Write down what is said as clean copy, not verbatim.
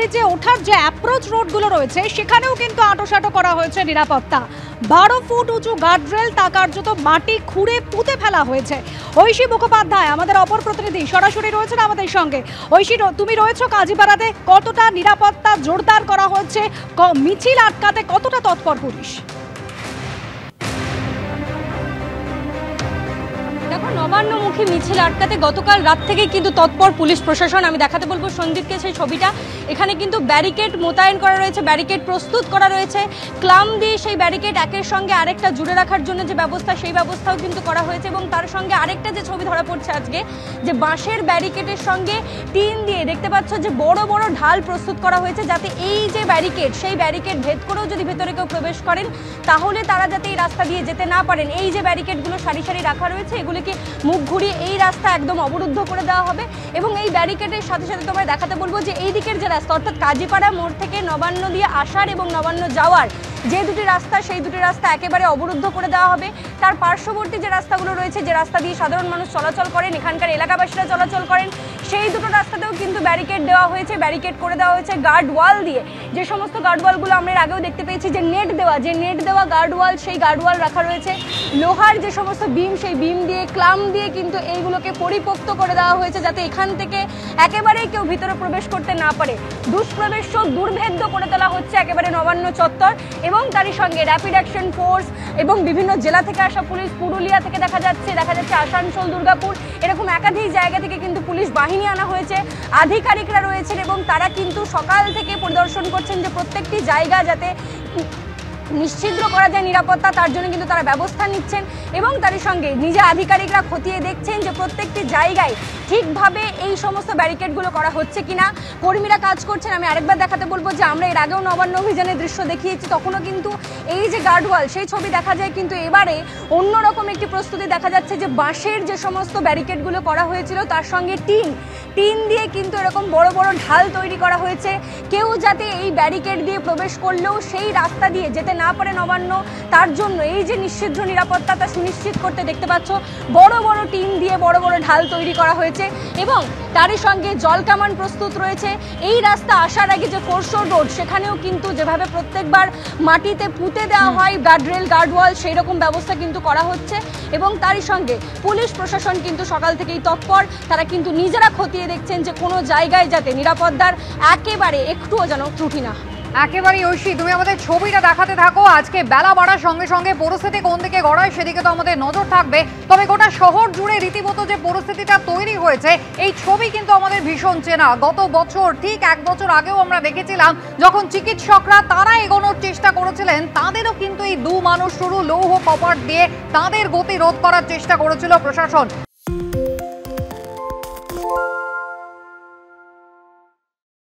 ব্রিজে ওঠার যে অ্যাপ্রোচ রোডগুলো রয়েছে সেখানেও কিন্তু আঁটোসাঁটো করা হয়েছে নিরাপত্তা। 12 ফুট উঁচু গার্ডরেল তা কার্যত মাটি খুঁড়ে পুঁতে ফেলা হয়েছে। ঐশী মুখোপাধ্যায় আমাদের অপর প্রতিনিধি সরাসরি রয়েছেন আমাদের সঙ্গে। ঐশী, তুমি রয়েছো কাজীপাড়াতে, কতটা নিরাপত্তা জোরদার করা হচ্ছে, মিছিল আটকাতে কতটা তৎপর পুলিশ? দেখো, নবান্নমুখী মিছিল আটকাতে গতকাল রাত থেকে কিন্তু তৎপর পুলিশ প্রশাসন। আমি দেখাতে বলবো সন্দীপকে সেই ছবিটা। এখানে কিন্তু ব্যারিকেড মোতায়েন করা রয়েছে, ব্যারিকেড প্রস্তুত করা রয়েছে, ক্লাম দিয়ে সেই ব্যারিকেড একের সঙ্গে আরেকটা জুড়ে রাখার জন্য যে ব্যবস্থা সেই ব্যবস্থাও কিন্তু করা হয়েছে। এবং তার সঙ্গে আরেকটা যে ছবি ধরা পড়ছে আজকে, যে বাঁশের ব্যারিকেডের সঙ্গে টিন দিয়ে দেখতে পাচ্ছ যে বড় বড় ঢাল প্রস্তুত করা হয়েছে, যাতে এই যে ব্যারিকেড সেই ব্যারিকেড ভেদ করেও যদি ভেতরে কেউ প্রবেশ করেন তাহলে তারা যাতে এই রাস্তা দিয়ে যেতে না পারেন। এই যে ব্যারিকেডগুলো সারি সারি রাখা রয়েছে এগুলিকে মুখ ঘুরিয়ে এই রাস্তা একদম অবরুদ্ধ করে দেওয়া হবে। এবং এই ব্যারিকেডের সাথে সাথে তোমায় দেখাতে বলবো যে এই দিকের যে রাস্তা, অর্থাৎ কাজীপাড়া মোড় থেকে নবান্ন দিয়ে আসার এবং নবান্ন যাওয়ার যে দুটি রাস্তা, সেই দুটি রাস্তা একেবারে অবরুদ্ধ করে দেওয়া হবে। তার পার্শ্ববর্তী যে রাস্তাগুলো রয়েছে, যে রাস্তা দিয়ে সাধারণ মানুষ চলাচল করেন, এখানকার এলাকাবাসীরা চলাচল করেন, সেই দুটো রাস্তাতেও কিন্তু ব্যারিকেড দেওয়া হয়েছে, ব্যারিকেড করে দেওয়া হয়েছে গার্ড ওয়াল দিয়ে। যে সমস্ত গার্ড ওয়ালগুলো আমরা এর আগেও দেখতে পেয়েছি যে নেট দেওয়া গার্ড ওয়াল, সেই গার্ড ওয়াল রাখা রয়েছে। লোহার যে সমস্ত বিম, সেই বিম দিয়ে ক্লাম দিয়ে কিন্তু এইগুলোকে পরিপোক্ত করে দেওয়া হয়েছে, যাতে এখান থেকে একেবারেই কেউ ভিতরে প্রবেশ করতে না পারে। দুষ্প্রবেশ দুর্ভেদ্য করে তোলা হচ্ছে একেবারে নবান্ন চত্বর। এবং তারই সঙ্গে র্যাপিড অ্যাকশন ফোর্স এবং বিভিন্ন জেলা থেকে আসা পুলিশ, পুরুলিয়া থেকে দেখা যাচ্ছে আসানসোল, দুর্গাপুর, এরকম একাধিক জায়গা থেকে কিন্তু পুলিশ বাহিনী আনা হয়েছে। আধিকারিকরা রয়েছেন এবং তারা কিন্তু সকাল থেকে পরিদর্শন করছেন যে প্রত্যেকটি জায়গা যাতে নিশ্চিদ্র করা যায় নিরাপত্তা, তার জন্য কিন্তু তারা ব্যবস্থা নিচ্ছেন। এবং তারই সঙ্গে নিজে আধিকারিকরা খতিয়ে দেখছেন যে প্রত্যেকটি জায়গায় ঠিকভাবে এই সমস্ত ব্যারিকেডগুলো করা হচ্ছে কিনা, কর্মীরা কাজ করছেন। আমি আরেকবার দেখাতে বলবো যে আমরা এর আগেও নবান্ন অভিযানের দৃশ্য দেখিয়েছি, তখনও কিন্তু এই যে গার্ডওয়াল সেই ছবি দেখা যায়, কিন্তু এবারে অন্যরকম একটি প্রস্তুতি দেখা যাচ্ছে যে বাঁশের যে সমস্ত ব্যারিকেডগুলো করা হয়েছিল তার সঙ্গে টিন দিয়ে কিন্তু এরকম বড় বড় ঢাল তৈরি করা হয়েছে। কেউ যাতে এই ব্যারিকেড দিয়ে প্রবেশ করলেও সেই রাস্তা দিয়ে যেতে না পারে নবান্ন, তার জন্য এই যে নিশ্চিদ্র নিরাপত্তা তা সুনিশ্চিত করতে দেখতে পাচ্ছ বড় বড় টিন দিয়ে বড় বড় ঢাল তৈরি করা হয়েছে। এবং তারই সঙ্গে জল কামান প্রস্তুত রয়েছে। এই রাস্তা আসার আগে যে ফোরশোর রোড, সেখানেও কিন্তু যেভাবে প্রত্যেকবার মাটিতে পুঁতে দেওয়া হয় গার্ডরেল গার্ডওয়াল, সেই রকম ব্যবস্থা কিন্তু করা হচ্ছে। এবং তারই সঙ্গে পুলিশ প্রশাসন কিন্তু সকাল থেকেই তৎপর, তারা কিন্তু নিজেরা খতিয়ে দেখছেন যে কোনো জায়গায় যাতে নিরাপত্তার একেবারে একটুও যেন ত্রুটি না। একেবারেই ঐশী, তুমি আমাদের ছবিটা দেখাতে থাকো। আজকে বেলা বাড়ার সঙ্গে সঙ্গে পরিস্থিতি কোন দিকে গড়ায় সেদিকে তো আমাদের নজর থাকবে। তবে গোটা শহর জুড়ে রীতিমতো যে পরিস্থিতিটা তৈরি হয়েছে, এই ছবি কিন্তু আমাদের ভীষণ চেনা। গত বছর ঠিক 1 বছর আগেও আমরা দেখেছিলাম যখন চিকিৎসকরা তারা এগোনোর চেষ্টা করেছিলেন, তাদেরও কিন্তু এই 2 মানুষ শুরু লৌহ কপাট দিয়ে তাদের গতি রোধ করার চেষ্টা করেছিল প্রশাসন।